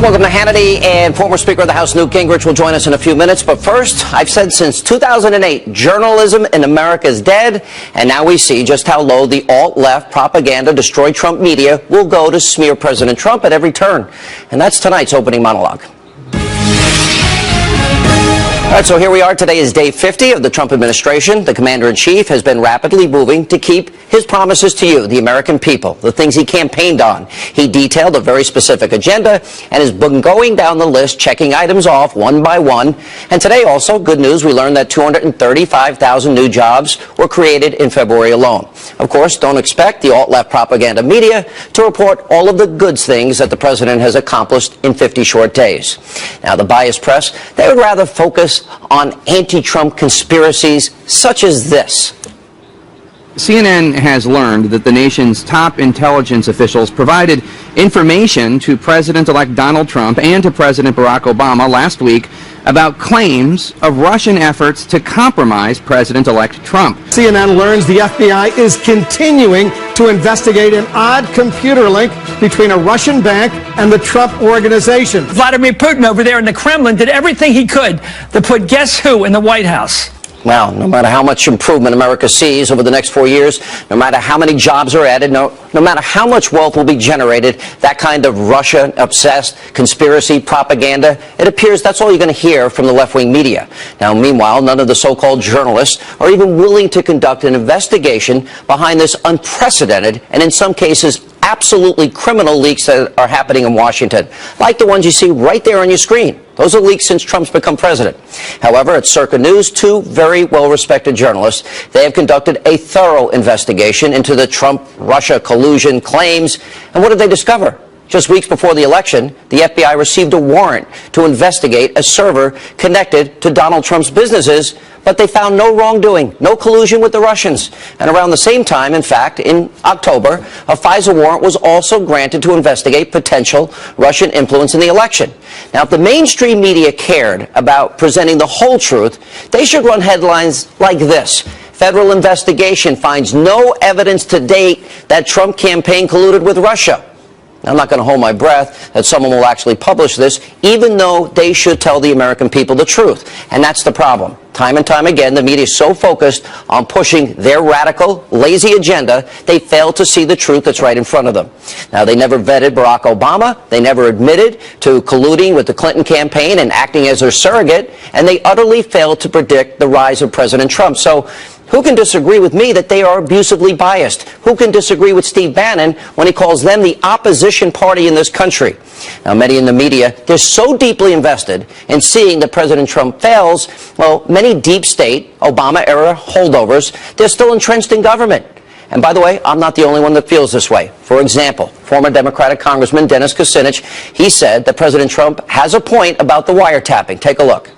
Welcome to Hannity, and former Speaker of the House Newt Gingrich will join us in a few minutes. But first, I've said since 2008, journalism in America is dead, and now we see just how low the alt-left propaganda, destroy Trump media will go to smear President Trump at every turn. And that's tonight's opening monologue. All right, so here we are. Today is day 50 of the Trump administration. The commander-in-chief has been rapidly moving to keep his promises to you, the American people, the things he campaigned on. He detailed a very specific agenda and has been going down the list, checking items off one by one. And today also, good news, we learned that 235,000 new jobs were created in February alone. Of course, don't expect the alt-left propaganda media to report all of the good things that the president has accomplished in 50 short days. Now, the biased press, they would rather focus on anti-Trump conspiracies such as this. CNN has learned that the nation's top intelligence officials provided information to President-elect Donald Trump and to President Barack Obama last week about claims of Russian efforts to compromise President-elect Trump. CNN learns the FBI is continuing to investigate an odd computer link between a Russian bank and the Trump organization. Vladimir Putin over there in the Kremlin did everything he could to put guess who in the White House. Well, no matter how much improvement America sees over the next 4 years, no matter how many jobs are added, no matter how much wealth will be generated, that kind of Russia-obsessed conspiracy propaganda, it appears that's all you're going to hear from the left-wing media. Now, meanwhile, none of the so-called journalists are even willing to conduct an investigation behind this unprecedented and, in some cases, absolutely criminal leaks that are happening in Washington, like the ones you see right there on your screen. Those are leaks since Trump's become president. However, at Circa News, two very well-respected journalists, they have conducted a thorough investigation into the Trump-Russia collusion claims. And what did they discover? Just weeks before the election, the FBI received a warrant to investigate a server connected to Donald Trump's businesses, but they found no wrongdoing, no collusion with the Russians. And around the same time, in fact, in October, a FISA warrant was also granted to investigate potential Russian influence in the election. Now, if the mainstream media cared about presenting the whole truth, they should run headlines like this: federal investigation finds no evidence to date that Trump campaign colluded with Russia. I'm not going to hold my breath that someone will actually publish this, even though they should tell the American people the truth. And that's the problem. Time and time again, the media is so focused on pushing their radical, lazy agenda, they fail to see the truth that's right in front of them. Now, they never vetted Barack Obama. They never admitted to colluding with the Clinton campaign and acting as their surrogate. And they utterly failed to predict the rise of President Trump. So, who can disagree with me that they are abusively biased? Who can disagree with Steve Bannon when he calls them the opposition party in this country? Now, many in the media, they're so deeply invested in seeing that President Trump fails, well, many deep state, Obama-era holdovers, they're still entrenched in government. And by the way, I'm not the only one that feels this way. For example, former Democratic Congressman Dennis Kucinich, he said that President Trump has a point about the wiretapping. Take a look.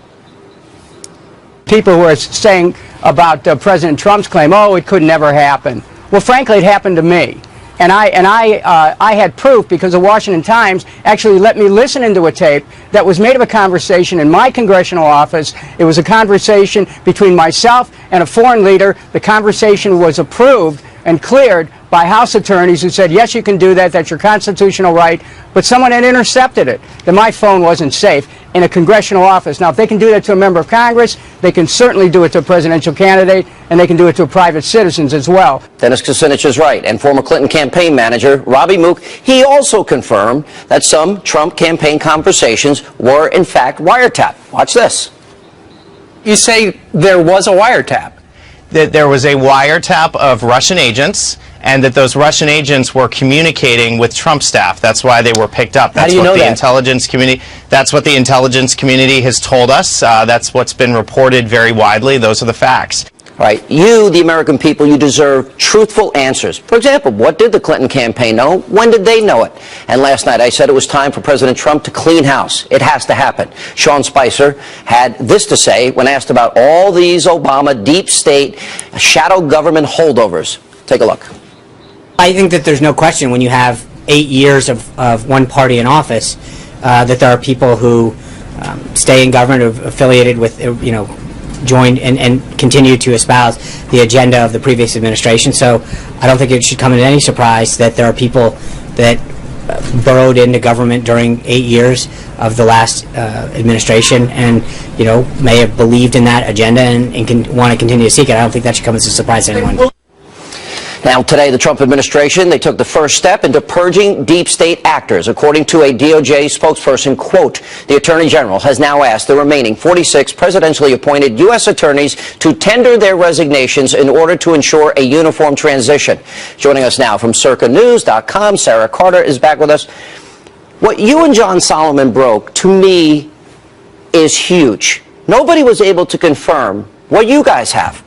People who are saying about President Trump's claim, oh, it could never happen. Well, frankly, it happened to me. And I had proof because the Washington Times actually let me listen into a tape that was made of a conversation in my congressional office. It was a conversation between myself and a foreign leader. The conversation was approved and cleared by House attorneys who said, yes, you can do that, that's your constitutional right, but someone had intercepted it, that my phone wasn't safe in a congressional office. Now, if they can do that to a member of Congress, they can certainly do it to a presidential candidate, and they can do it to private citizens as well. Dennis Kucinich is right, and former Clinton campaign manager Robbie Mook, he also confirmed that some Trump campaign conversations were, in fact, wiretapped. Watch this. You say there was a wiretap. That there was a wiretap of Russian agents, and that those Russian agents were communicating with Trump staff. That's why they were picked up. That's what the intelligence community. That's what the intelligence community has told us. That's what's been reported very widely. Those are the facts. Right. You, the American people, you deserve truthful answers. For example, what did the Clinton campaign know? When did they know it? And last night I said it was time for President Trump to clean house. It has to happen. Sean Spicer had this to say when asked about all these Obama deep state shadow government holdovers. Take a look. I think that there's no question when you have 8 years of one party in office that there are people who stay in government, affiliated with, joined and continue to espouse the agenda of the previous administration. So I don't think it should come as any surprise that there are people that burrowed into government during 8 years of the last administration, and may have believed in that agenda and can want to continue to seek it. I don't think that should come as a surprise to anyone. Now, today, the Trump administration, they took the first step into purging deep state actors. According to a DOJ spokesperson, quote, the Attorney General has now asked the remaining 46 presidentially appointed U.S. attorneys to tender their resignations in order to ensure a uniform transition. Joining us now from circanews.com, Sarah Carter is back with us. What you and John Solomon broke, to me, is huge. Nobody was able to confirm what you guys have.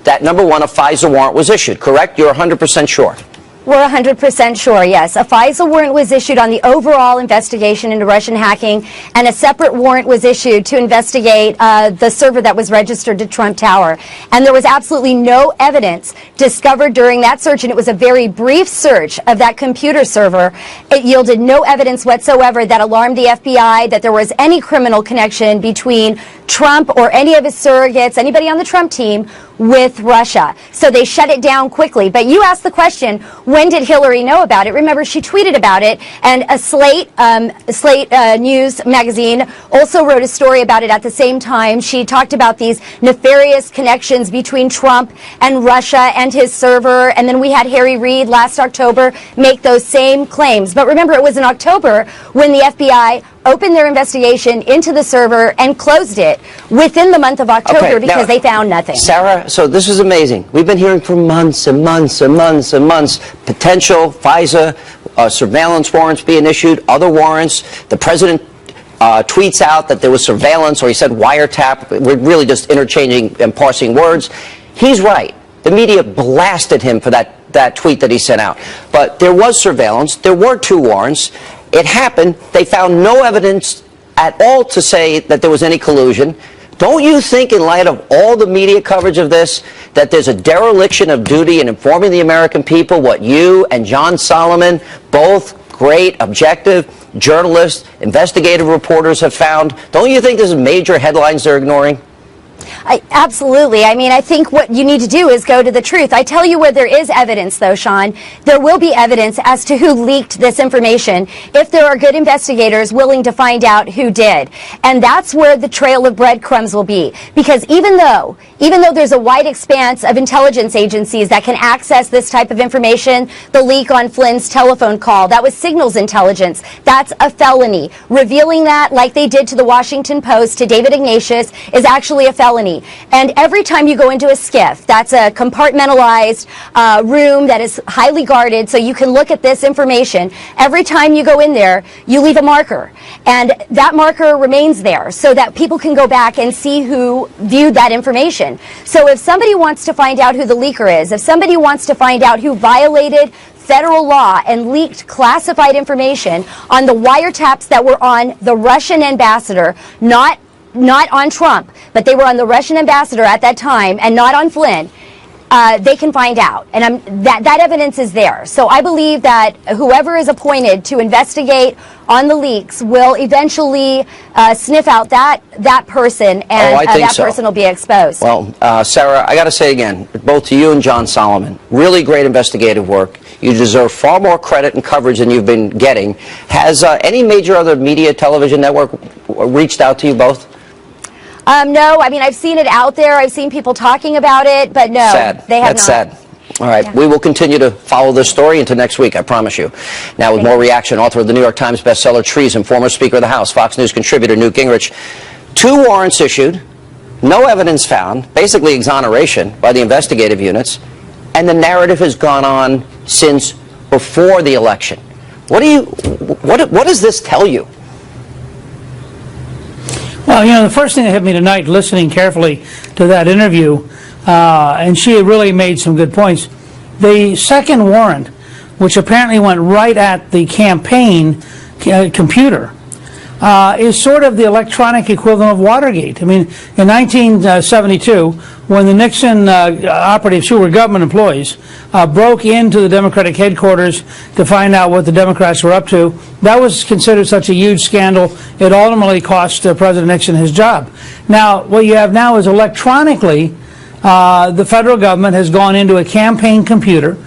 That, number one, a FISA warrant was issued, correct? You're 100% sure. We're 100% sure, yes. A FISA warrant was issued on the overall investigation into Russian hacking, and a separate warrant was issued to investigate the server that was registered to Trump Tower. And there was absolutely no evidence discovered during that search, and it was a very brief search of that computer server. It yielded no evidence whatsoever that alarmed the FBI that there was any criminal connection between Trump or any of his surrogates, anybody on the Trump team, with Russia. So they shut it down quickly. But you asked the question, when did Hillary know about it? Remember, she tweeted about it, and a Slate News magazine also wrote a story about it at the same time. She talked about these nefarious connections between Trump and Russia and his server, and then we had Harry Reid last October make those same claims. But remember, it was in October when the FBI opened their investigation into the server and closed it within the month of October because they found nothing. Sarah, so this is amazing. We've been hearing for months and months and months and months potential FISA surveillance warrants being issued, other warrants. The president tweets out that there was surveillance, or he said wiretap. We're really just interchanging and parsing words. He's right. The media blasted him for that tweet that he sent out. But there was surveillance. There were 2 warrants. It happened. They found no evidence at all to say that there was any collusion. Don't you think, in light of all the media coverage of this, that there's a dereliction of duty in informing the American people what you and John Solomon, both great, objective journalists, investigative reporters, have found? Don't you think there's major headlines they're ignoring? Absolutely. I mean, I think what you need to do is go to the truth. I tell you where there is evidence, though, Sean. There will be evidence as to who leaked this information if there are good investigators willing to find out who did. And that's where the trail of breadcrumbs will be. Because even though there's a wide expanse of intelligence agencies that can access this type of information, the leak on Flynn's telephone call, that was signals intelligence. That's a felony. Revealing that, like they did to the Washington Post, to David Ignatius, is actually a felony. And every time you go into a SCIF, that's a compartmentalized room that is highly guarded, so you can look at this information. Every time you go in there, you leave a marker. And that marker remains there so that people can go back and see who viewed that information. So if somebody wants to find out who the leaker is, if somebody wants to find out who violated federal law and leaked classified information on the wiretaps that were on the Russian ambassador, not on Trump, but they were on the Russian ambassador at that time and not on Flynn, they can find out. And that evidence is there. So I believe that whoever is appointed to investigate on the leaks will eventually sniff out that person, and that person will be exposed. Well, Sarah, I got to say again, both to you and John Solomon, really great investigative work. You deserve far more credit and coverage than you've been getting. Has any major other media television network reached out to you both? No, I mean, I've seen it out there. I've seen people talking about it, but no, they have not. That's sad. All right, we will continue to follow this story into next week, I promise you. Now, with more reaction, author of the New York Times bestseller Treason, former Speaker of the House, Fox News contributor Newt Gingrich. 2 warrants issued, no evidence found, basically exoneration by the investigative units, and the narrative has gone on since before the election. What does this tell you? Well, the first thing that hit me tonight, listening carefully to that interview, and she really made some good points. The second warrant, which apparently went right at the campaign computer, is sort of the electronic equivalent of Watergate. I mean, in 1972, when the Nixon operatives, who were government employees, broke into the Democratic headquarters to find out what the Democrats were up to, that was considered such a huge scandal, it ultimately cost President Nixon his job. Now, what you have now is electronically, the federal government has gone into a campaign computer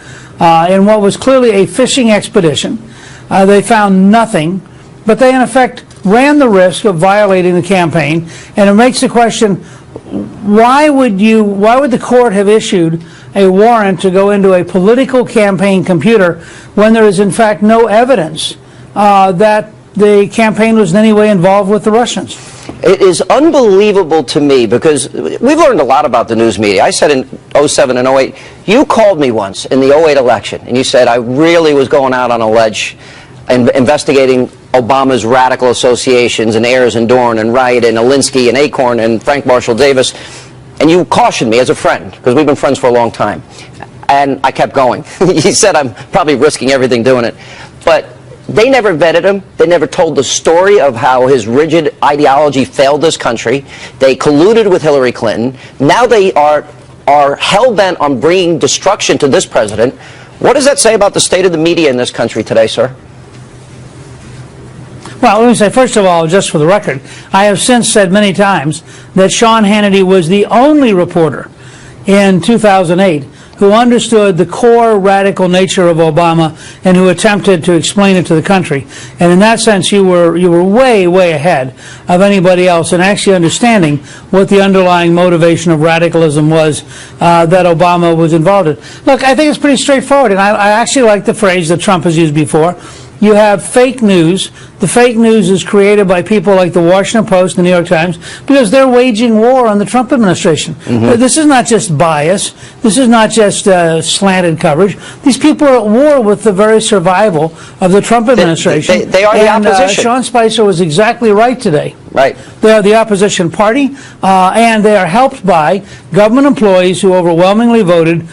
in what was clearly a phishing expedition They found nothing, but they in effect ran the risk of violating the campaign, and it makes the question, why would the court have issued a warrant to go into a political campaign computer when there is in fact no evidence that the campaign was in any way involved with the Russians? It is unbelievable to me, because we've learned a lot about the news media. I said in 07 and 08, you called me once in the 08 election, and you said I really was going out on a ledge and investigating Obama's radical associations and Ayers and Dorn and Wright and Alinsky and Acorn and Frank Marshall Davis, and you cautioned me as a friend, because we've been friends for a long time. And I kept going. He said I'm probably risking everything doing it. But they never vetted him. They never told the story of how his rigid ideology failed this country. They colluded with Hillary Clinton. Now they are hell-bent on bringing destruction to this president. What does that say about the state of the media in this country today, sir? Well, let me say, first of all, just for the record, I have since said many times that Sean Hannity was the only reporter in 2008 who understood the core radical nature of Obama and who attempted to explain it to the country. And in that sense, you were way, way ahead of anybody else in actually understanding what the underlying motivation of radicalism was that Obama was involved in. Look, I think it's pretty straightforward, and I actually like the phrase that Trump has used before. You have fake news. The fake news is created by people like the Washington Post and the New York Times because they're waging war on the Trump administration. This is not just bias. This is not just slanted coverage. These people are at war with the very survival of the Trump administration. They are the opposition. Sean Spicer was exactly right today. Right. They are the opposition party, and they are helped by government employees who overwhelmingly voted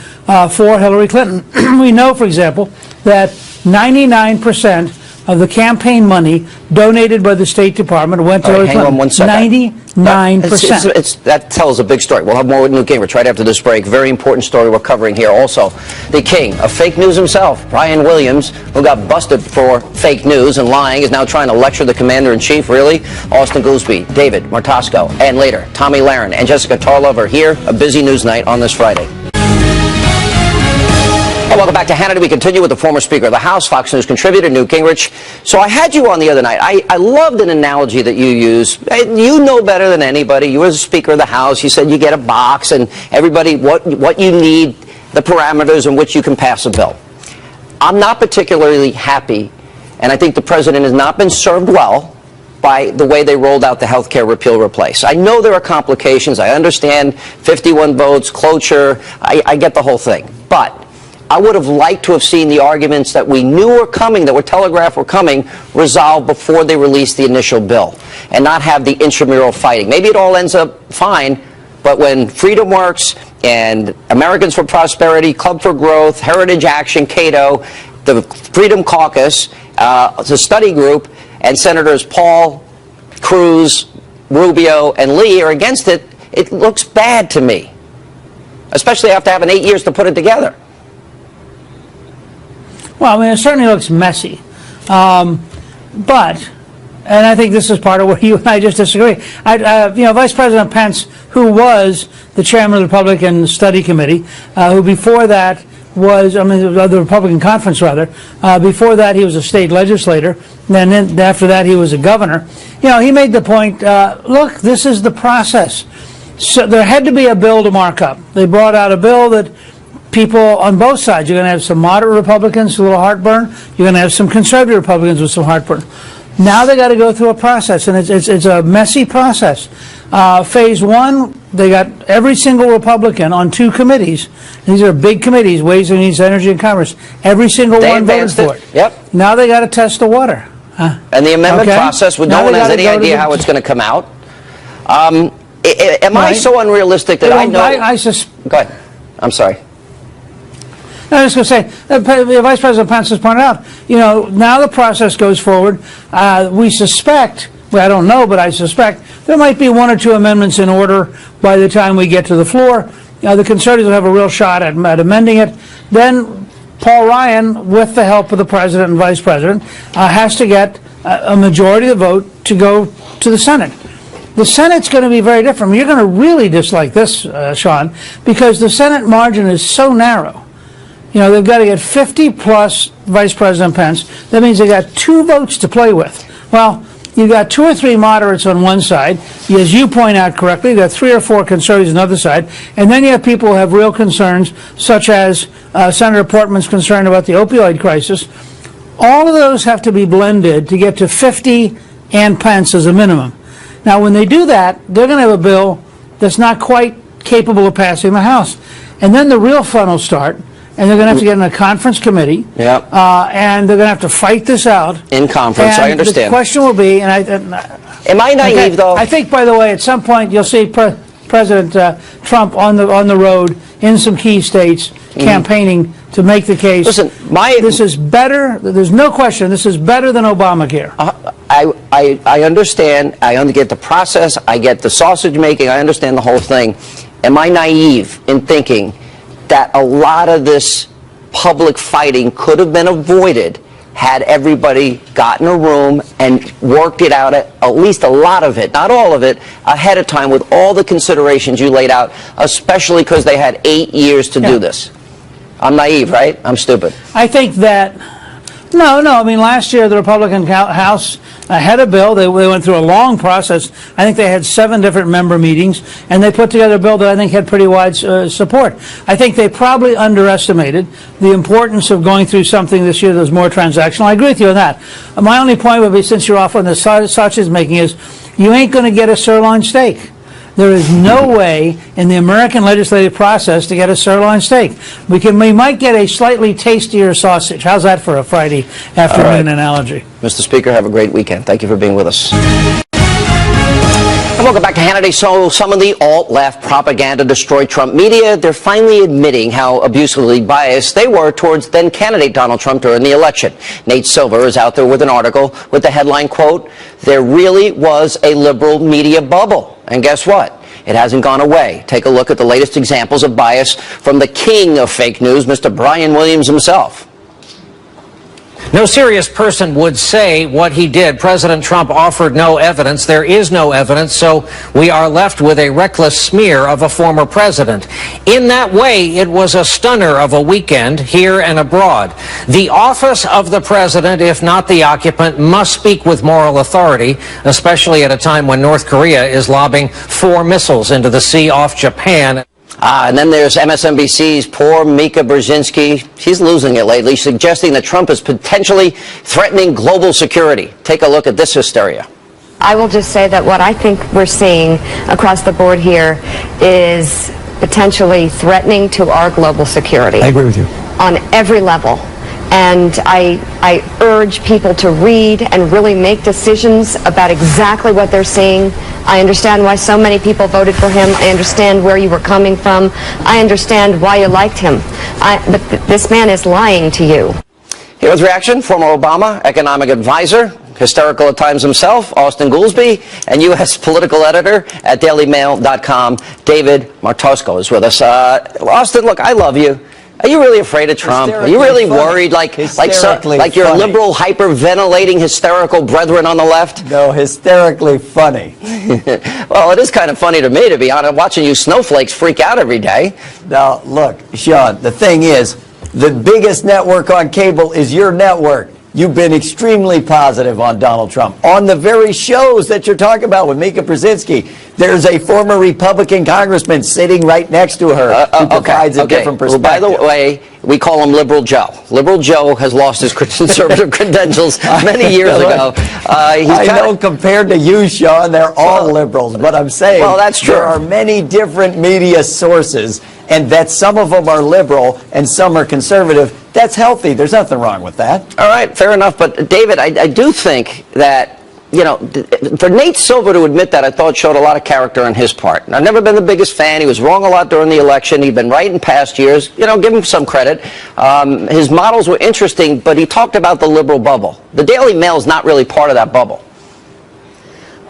for Hillary Clinton. We know, for example, that 99% of the campaign money donated by the State Department went to Hillary Clinton. Hang on one second. 99%. That tells a big story. We'll have more with Newt Gingrich right after this break. Very important story we're covering here. Also, the king of fake news himself, Brian Williams, who got busted for fake news and lying, is now trying to lecture the commander-in-chief. Really? Austin Goolsbee, David Martosco, and later, Tommy Lahren and Jessica Tarlov are here. A busy news night on this Friday. Welcome back to Hannity. We continue with the former Speaker of the House, Fox News contributor, Newt Gingrich. So I had you on the other night. I loved an analogy that you use. You know better than anybody. You were the Speaker of the House. You said you get a box and everybody, what you need, the parameters in which you can pass a bill. I'm not particularly happy, and I think the President has not been served well by the way they rolled out the health care repeal replace. I know there are complications. I understand 51 votes, cloture. I get the whole thing. But I would have liked to have seen the arguments that we knew were coming, that were telegraphed were coming, resolved before they released the initial bill, and not have the intramural fighting. Maybe it all ends up fine, but when Freedom Works and Americans for Prosperity, Club for Growth, Heritage Action, Cato, the Freedom Caucus, the study group, and Senators Paul, Cruz, Rubio, and Lee are against it, it looks bad to me, especially after having 8 years to put it together. Well, I mean, it certainly looks messy. But, and I think this is part of where you and I just disagree. Vice President Pence, who was the chairman of the Republican Study Committee, who before that was, the Republican Conference rather, before that he was a state legislator, and then after that he was a governor. He made the point, look, this is the process. So there had to be a bill to mark up. They brought out a bill that people on both sides, you're going to have some moderate Republicans with a little heartburn, you're going to have some conservative Republicans with some heartburn. Now they got to go through a process, and it's a messy process. Phase one, they got every single Republican on 2 committees. These are big committees, Ways and Means, Energy and Commerce. Every single one voted for it. Yep. Now they got to test the water. And the amendment process, with no one has any idea how it's going to come out. Am I so unrealistic that I know? Go ahead. I'm sorry. I was just going to say, Vice President Pence has pointed out, now the process goes forward. We suspect, well, I don't know, but I suspect there might be 1 or 2 amendments in order by the time we get to the floor. The conservatives will have a real shot at amending it. Then Paul Ryan, with the help of the President and Vice President, has to get a majority of the vote to go to the Senate. The Senate's going to be very different. You're going to really dislike this, Sean, because the Senate margin is so narrow. You know, they've got to get 50 plus Vice President Pence. That means they got 2 votes to play with. Well, you've got 2 or 3 moderates on one side. As you point out correctly, you've got 3 or 4 conservatives on the other side. And then you have people who have real concerns, such as Senator Portman's concern about the opioid crisis. All of those have to be blended to get to 50 and Pence as a minimum. Now, when they do that, they're going to have a bill that's not quite capable of passing the House. And then the real fun will start, and they're going to have to get in a conference committee, Yep. and they're going to have to fight this out. In conference, I understand. The question will be, and am I naive, though? I think, by the way, at some point you'll see President Trump on the road in some key states campaigning to make the case. Listen, this is better. There's no question. This is better than Obamacare. I understand. I get the process. I get the sausage making. I understand the whole thing. Am I naive in thinking that a lot of this public fighting could have been avoided had everybody got in a room and worked it out, at least a lot of it, not all of it, ahead of time with all the considerations you laid out, especially because they had 8 years to do this? I'm naive, right? I'm stupid. I think that, no, I mean, last year the Republican House had a bill. They went through a long process. I think they had 7 different member meetings, and they put together a bill that I think had pretty wide support. I think they probably underestimated the importance of going through something this year that was more transactional. I agree with you on that. My only point would be, since you're off on the sausage making, is you ain't going to get a sirloin steak. There is no way in the American legislative process to get a sirloin steak. We might get a slightly tastier sausage. How's that for a Friday afternoon analogy? Mr. Speaker, have a great weekend. Thank you for being with us. And welcome back to Hannity. So some of the alt-left propaganda destroyed Trump media. They're finally admitting how abusively biased they were towards then-candidate Donald Trump during the election. Nate Silver is out there with an article with the headline, quote, "There really was a liberal media bubble." And guess what? It hasn't gone away. Take a look at the latest examples of bias from the king of fake news, Mr. Brian Williams himself. No serious person would say what he did. President Trump offered no evidence. There is no evidence, so we are left with a reckless smear of a former president. In that way, it was a stunner of a weekend here and abroad. The office of the president, if not the occupant, must speak with moral authority, especially at a time when North Korea is lobbing 4 missiles into the sea off Japan. And then there's MSNBC's poor Mika Brzezinski. She's losing it lately, suggesting that Trump is potentially threatening global security. Take a look at this hysteria. I will just say that what I think we're seeing across the board here is potentially threatening to our global security. I agree with you. On every level. And I urge people to read and really make decisions about exactly what they're seeing. I understand why so many people voted for him. I understand where you were coming from. I understand why you liked him. But this man is lying to you. Here with reaction, former Obama economic advisor, hysterical at times himself, Austin Goolsbee, and U.S. political editor at dailymail.com, David Martosco is with us. Austin, look, I love you. Are you really afraid of Trump? Are you really worried like your liberal, hyperventilating, hysterical brethren on the left? No, hysterically funny. Well, it is kind of funny to me, to be honest, watching you snowflakes freak out every day. Now, look, Sean, the thing is, the biggest network on cable is your network. You've been extremely positive on Donald Trump. On the very shows that you're talking about with Mika Brzezinski, there's a former Republican congressman sitting right next to her who provides a different perspective. Well, by the way, we call him Liberal Joe. Liberal Joe has lost his conservative credentials many years ago. I know compared to you, Sean, they're all liberals, but I'm saying that's true. There are many different media sources, and that some of them are liberal and some are conservative. That's healthy. There's nothing wrong with that. All right, fair enough. But, David, I do think that, you know, for Nate Silver to admit that, I thought showed a lot of character on his part. I've never been the biggest fan. He was wrong a lot during the election. He'd been right in past years. You know, give him some credit. His models were interesting, but he talked about the liberal bubble. The Daily Mail is not really part of that bubble.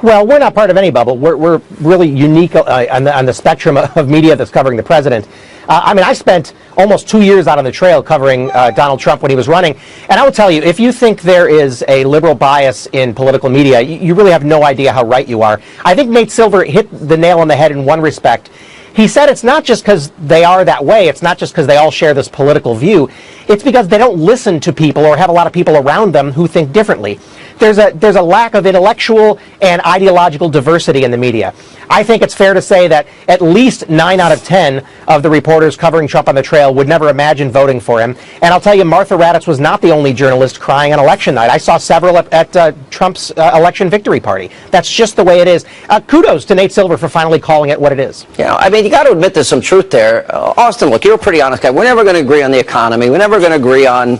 Well, we're not part of any bubble. We're really unique on the spectrum of media that's covering the president. I mean, I spent almost 2 years out on the trail covering Donald Trump when he was running. And I will tell you, if you think there is a liberal bias in political media, you really have no idea how right you are. I think Nate Silver hit the nail on the head in one respect. He said it's not just because they are that way, it's not just because they all share this political view, it's because they don't listen to people or have a lot of people around them who think differently. There's a lack of intellectual and ideological diversity in the media. I think it's fair to say that at least 9 out of 10 of the reporters covering Trump on the trail would never imagine voting for him. And I'll tell you, Martha Raddatz was not the only journalist crying on election night. I saw several at Trump's election victory party. That's just the way it is. Kudos to Nate Silver for finally calling it what it is. Yeah, I mean, you got to admit there's some truth there. Austin, look, you're a pretty honest guy. We're never going to agree on the economy. We're never going to agree on,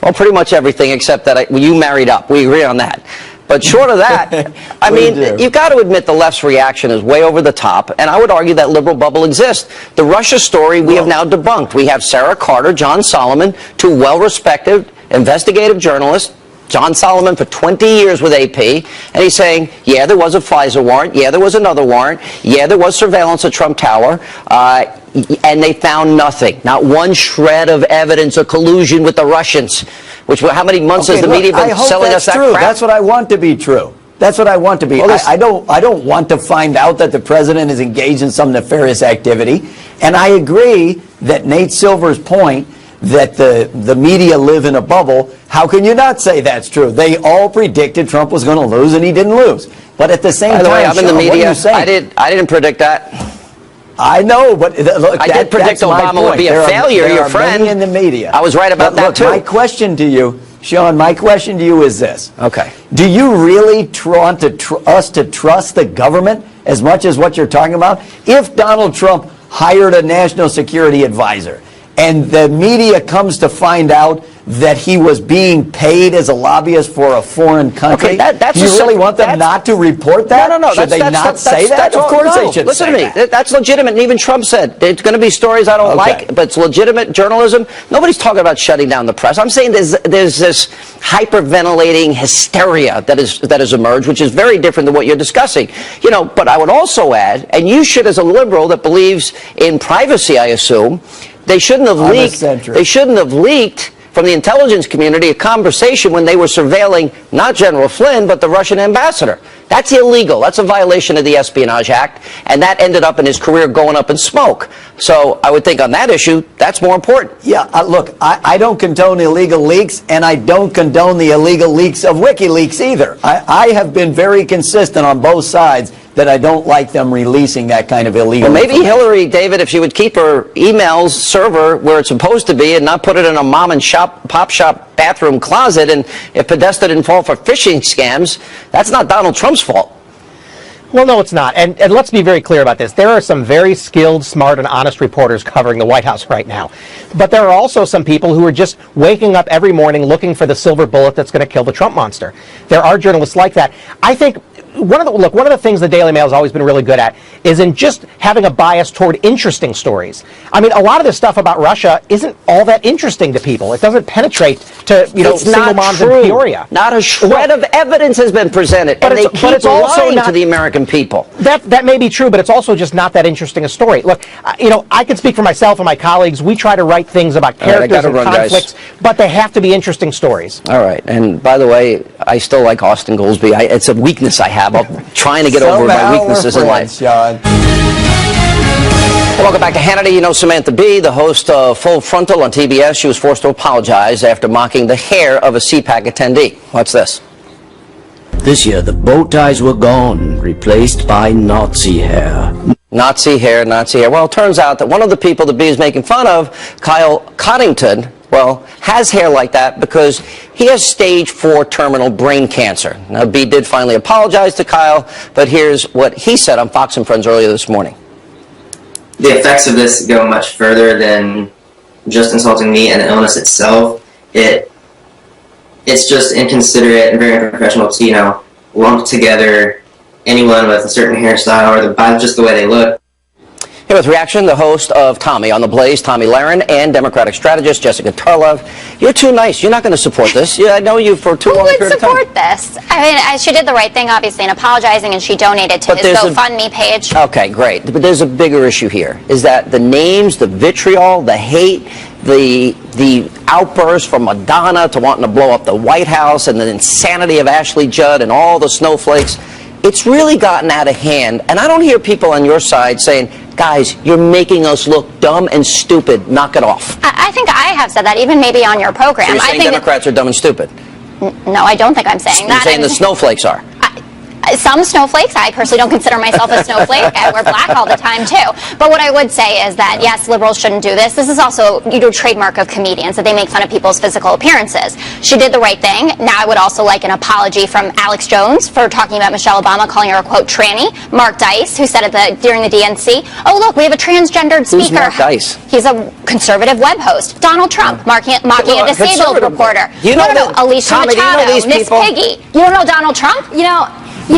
well, pretty much everything except that you married up. We agree on that. But short of that, I mean, you've got to admit the left's reaction is way over the top, and I would argue that liberal bubble exists. The Russia story we have now debunked. We have Sarah Carter, John Solomon, two well-respected investigative journalists, John Solomon for 20 years with AP, and he's saying, yeah, there was a FISA warrant, yeah, there was another warrant, yeah, there was surveillance at Trump Tower, and they found nothing, not one shred of evidence of collusion with the Russians. Which, how many months has the media been selling us that crap? That's what I want to be true. That's what I want to be. Well, I don't want to find out that the president is engaged in some nefarious activity. And I agree that Nate Silver's point that the media live in a bubble, how can you not say that's true? They all predicted Trump was going to lose, and he didn't lose. But at the same time, I'm in the media. What are you saying? I didn't predict that. I know, but look, I did predict Obama would be a failure, your friend. In the media. I was right about that, too. My question to you, Sean, my question to you is this. Okay. Do you really want us to trust the government as much as what you're talking about? If Donald Trump hired a national security advisor and the media comes to find out that he was being paid as a lobbyist for a foreign country, do you really want them not to report that? No. Should they not say that? Of course they should Listen say to me. That's legitimate. And even Trump said there's going to be stories I don't like, but it's legitimate journalism. Nobody's talking about shutting down the press. I'm saying there's this hyperventilating hysteria that has emerged, which is very different than what you're discussing. You know, but I would also add, and you should, as a liberal that believes in privacy, I assume, they shouldn't have leaked. They shouldn't have leaked from the intelligence community a conversation when they were surveilling not General Flynn, but the Russian ambassador. That's illegal. That's a violation of the Espionage Act, and that ended up in his career going up in smoke. So I would think on that issue, that's more important. Yeah, look, I don't condone illegal leaks, and I don't condone the illegal leaks of WikiLeaks either. I have been very consistent on both sides that I don't like them releasing that kind of illegal Well, maybe Hillary, David, if she would keep her emails server where it's supposed to be and not put it in a mom and pop shop bathroom closet, and if Podesta didn't fall for phishing scams, that's not Donald Trump's fault. Well, no, it's not. And let's be very clear about this. There are some very skilled, smart, and honest reporters covering the White House right now. But there are also some people who are just waking up every morning looking for the silver bullet that's going to kill the Trump monster. There are journalists like that. I think one of the things the Daily Mail has always been really good at is in just having a bias toward interesting stories. I mean, a lot of this stuff about Russia isn't all that interesting to people. It doesn't penetrate to, single moms in Peoria. Not a shred of evidence has been presented, and they keep lying to the American people. That may be true, but it's also just not that interesting a story. Look, I can speak for myself and my colleagues. We try to write things about characters and conflicts, but they have to be interesting stories. All right. And by the way, I still like Austin Goolsbee. It's a weakness I have. I'm trying to get over my weaknesses in life. John. Welcome back to Hannity. You know Samantha Bee, the host of Full Frontal on TBS. She was forced to apologize after mocking the hair of a CPAC attendee. Watch this. This year, the bow ties were gone, replaced by Nazi hair. Nazi hair, Nazi hair. Well, it turns out that one of the people that Bee is making fun of, Kyle Coddington, well, has hair like that because he has stage 4 terminal brain cancer. Now, Bee did finally apologize to Kyle, but here's what he said on Fox and Friends earlier this morning. The effects of this go much further than just insulting me and the illness itself. It's just inconsiderate and very unprofessional to, lump together anyone with a certain hairstyle or just the way they look. Here with reaction, the host of Tommy on the Blaze, Tommy Lahren, and Democratic strategist Jessica Tarlov. You're too nice. You're not going to support this. I know you for too long a period of time. Who would support this? I mean, she did the right thing, obviously, in apologizing, and she donated to his GoFundMe page. Okay, great. But there's a bigger issue here, is that the names, the vitriol, the hate, the outbursts from Madonna to wanting to blow up the White House and the insanity of Ashley Judd and all the snowflakes, it's really gotten out of hand. And I don't hear people on your side saying, guys, you're making us look dumb and stupid. Knock it off. I think I have said that, even maybe on your program. So you're saying Democrats are dumb and stupid? No, I don't think I'm saying that. You're saying the snowflakes are? Some snowflakes. I personally don't consider myself a snowflake. I wear black all the time, too. But what I would say is that, yes, liberals shouldn't do this. This is also, trademark of comedians, that they make fun of people's physical appearances. She did the right thing. Now I would also like an apology from Alex Jones for talking about Michelle Obama, calling her a, quote, tranny. Mark Dice, who said during the DNC, oh, look, we have a transgendered speaker. Who's Mark Dice? He's a conservative web host. Donald Trump, mocking a disabled reporter. Alicia Machado, Miss Piggy. You don't know Donald Trump? You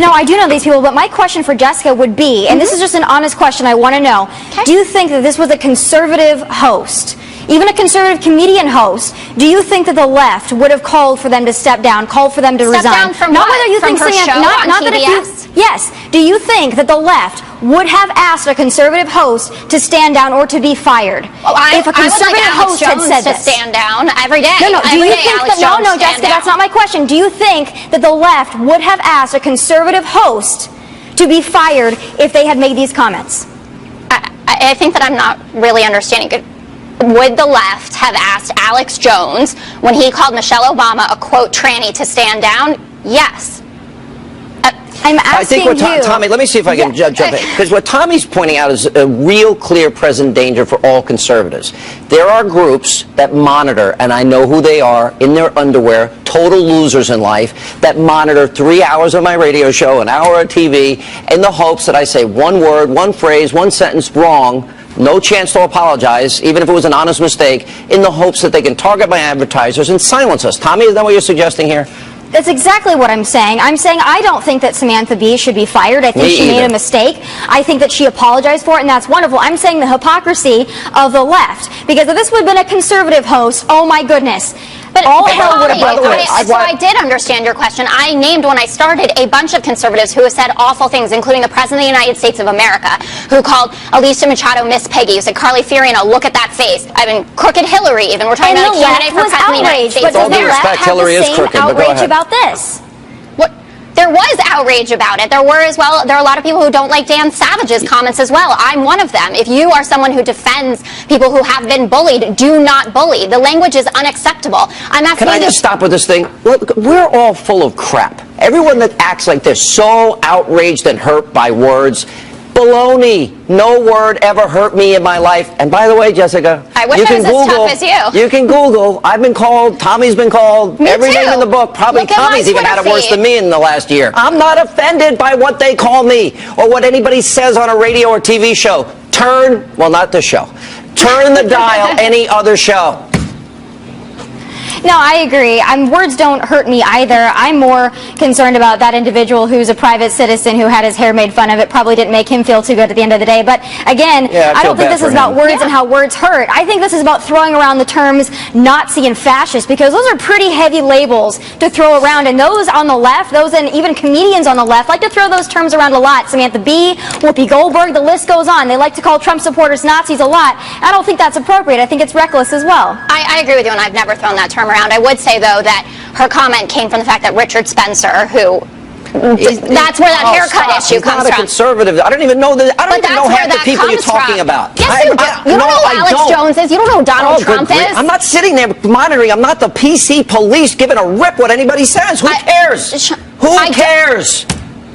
know, I do know these people, but my question for Jessica would be, and this is just an honest question I want to know, do you think that this was a conservative host, even a conservative comedian host, do you think that the left would have called for them to step down, called for them to resign? Step down from not what? Whether you from think her show not on that TBS? Yes. Do you think that the left would have asked a conservative host to stand down or to be fired? If a conservative host had said to stand down every day. No, do you think Alex that, Jones Jessica, that's not my question. Do you think that the left would have asked a conservative host to be fired if they had made these comments? I think that I'm not really understanding it. Would the left have asked Alex Jones, when he called Michelle Obama a, quote, tranny, to stand down? Yes. I'm asking Tommy, let me see if I can jump in. Because what Tommy's pointing out is a real clear present danger for all conservatives. There are groups that monitor, and I know who they are, in their underwear, total losers in life, that monitor 3 hours of my radio show, an hour of TV, in the hopes that I say one word, one phrase, one sentence wrong, no chance to apologize, even if it was an honest mistake, in the hopes that they can target my advertisers and silence us. Tommy, is that what you're suggesting here? That's exactly what I'm saying. I'm saying I don't think that Samantha Bee should be fired. I think she made a mistake. I think that she apologized for it, and that's wonderful. I'm saying the hypocrisy of the left. Because if this would have been a conservative host, oh my goodness. But all hell would have broken loose. So I did understand your question. I named, when I started, a bunch of conservatives who have said awful things, including the President of the United States of America, who called Alicia Machado Miss Piggy, who said, Carly Fiorina, look at that face. I mean, crooked Hillary, even. We're talking about a candidate for President of the United States. But does the left have the same outrage about this? There was outrage about it. There were as well. There are a lot of people who don't like Dan Savage's comments as well. I'm one of them. If you are someone who defends people who have been bullied, do not bully. The language is unacceptable. I'm asking. Can I just stop with this thing? Look, we're all full of crap. Everyone that acts like they're so outraged and hurt by words. Baloney. No word ever hurt me in my life. And by the way, Jessica, I wish I was as tough as you. You can Google. I've been called. Tommy's been called. Every name in the book. Probably Tommy's even had it worse than me in the last year. I'm not offended by what they call me or what anybody says on a radio or TV show. Well, not this show. Turn the dial any other show. No, I agree. Words don't hurt me either. I'm more concerned about that individual who's a private citizen who had his hair made fun of. It probably didn't make him feel too good at the end of the day. But again, I don't think this is about words and how words hurt. I think this is about throwing around the terms Nazi and fascist, because those are pretty heavy labels to throw around. And those on the left, those and even comedians on the left, like to throw those terms around a lot. Samantha Bee, Whoopi Goldberg, the list goes on. They like to call Trump supporters Nazis a lot. I don't think that's appropriate. I think it's reckless as well. I agree with you, and I've never thrown that term around. I would say, though, that her comment came from the fact that Richard Spencer, who that's where that haircut issue comes from. He's not a conservative. I don't even know that. I don't even know half the people you're talking about. Yes, you don't know who Alex Jones is. You don't know who Donald Trump is. I'm not sitting there monitoring. I'm not the PC police giving a rip what anybody says. Who cares? Who cares?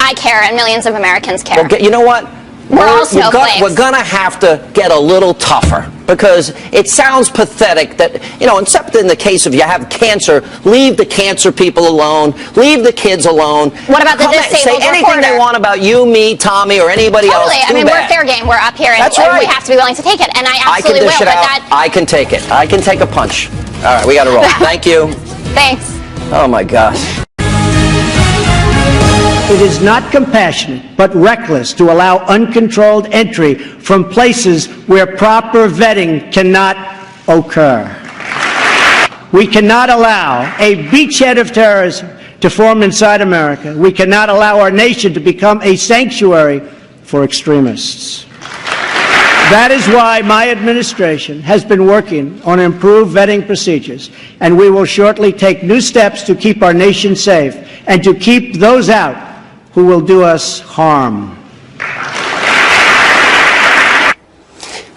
I care, and millions of Americans care. Well, you know what? We're going to have to get a little tougher, because it sounds pathetic that, except in the case of you have cancer, leave the cancer people alone, leave the kids alone. What about the disabled Say anything they want about you, me, Tommy, or anybody else. I mean, we're fair game. We're up here, and we have to be willing to take it, and I absolutely will. I can take it. I can take a punch. All right, we got to roll. Thank you. Thanks. Oh, my gosh. It is not compassionate, but reckless to allow uncontrolled entry from places where proper vetting cannot occur. We cannot allow a beachhead of terrorism to form inside America. We cannot allow our nation to become a sanctuary for extremists. That is why my administration has been working on improved vetting procedures, and we will shortly take new steps to keep our nation safe and to keep those out who will do us harm.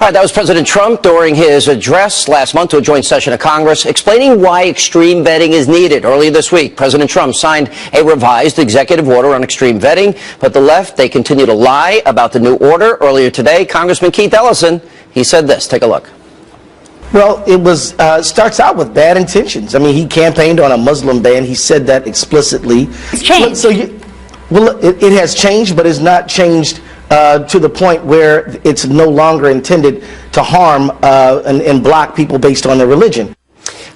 All right, that was President Trump during his address last month to a joint session of Congress, explaining why extreme vetting is needed. Earlier this week, President Trump signed a revised executive order on extreme vetting, but the left, they continue to lie about the new order. Earlier today, Congressman Keith Ellison, he said this. Take a look. Well, it was starts out with bad intentions. I mean, he campaigned on a Muslim ban. He said that explicitly. It's changed. So it has changed, but it's not changed to the point where it's no longer intended to harm and block people based on their religion.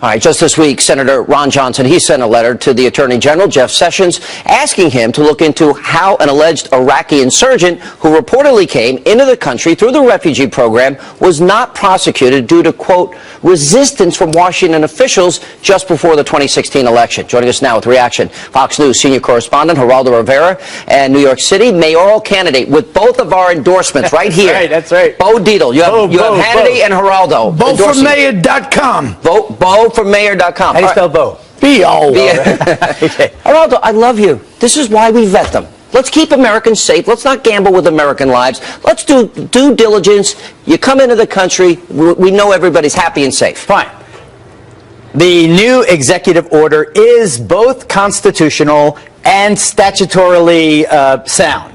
All right, just this week, Senator Ron Johnson, he sent a letter to the Attorney General, Jeff Sessions, asking him to look into how an alleged Iraqi insurgent who reportedly came into the country through the refugee program was not prosecuted due to, quote, resistance from Washington officials just before the 2016 election. Joining us now with reaction, Fox News senior correspondent Geraldo Rivera and New York City mayoral candidate with both of our endorsements right here. That's right. Bo Dietl. You have Hannity and Geraldo. BoForMayor.com. BoForMayor.com. How do you spell Bo? B-O. Okay. Geraldo, I love you. This is why we vet them. Let's keep Americans safe. Let's not gamble with American lives. Let's do due diligence. You come into the country, we know everybody's happy and safe. Fine. The new executive order is both constitutional and statutorily sound.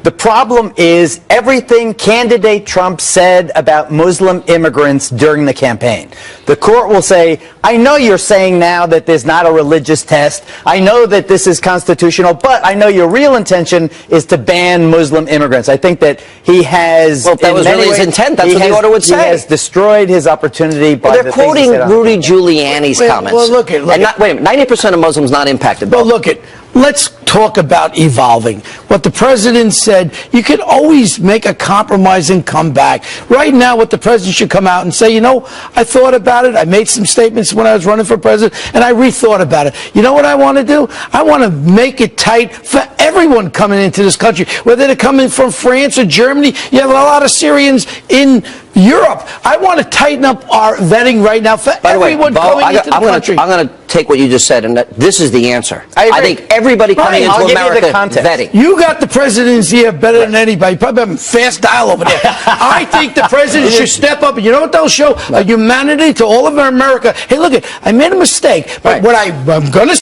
The problem is everything candidate Trump said about Muslim immigrants during the campaign. The court will say, I know you're saying now that there's not a religious test. I know that this is constitutional, but I know your real intention is to ban Muslim immigrants. I think that he has... Well, if that was really his intent, that's what the order would say. He has destroyed his opportunity by they're quoting Rudy Giuliani's comments. Well, look at... Wait a minute, 90% of Muslims not impacted. Well, look at... Let's talk about evolving. What the president said, you can always make a compromise and come back. Right now, what the president should come out and say, you know, I thought about it. I made some statements when I was running for president, and I rethought about it. You know what I want to do? I want to make it tight for everyone coming into this country, whether they're coming from France or Germany. You have a lot of Syrians in Europe. I want to tighten up our vetting right now for everyone coming into the country. I'm going to take what you just said, and this is the answer. I think everybody coming into America vetting. You got the president's ear better than anybody. You probably have a fast dial over there. I think the president should step up, and you know what they'll show? A humanity to all of America. Hey, look, I made a mistake, but what I'm going to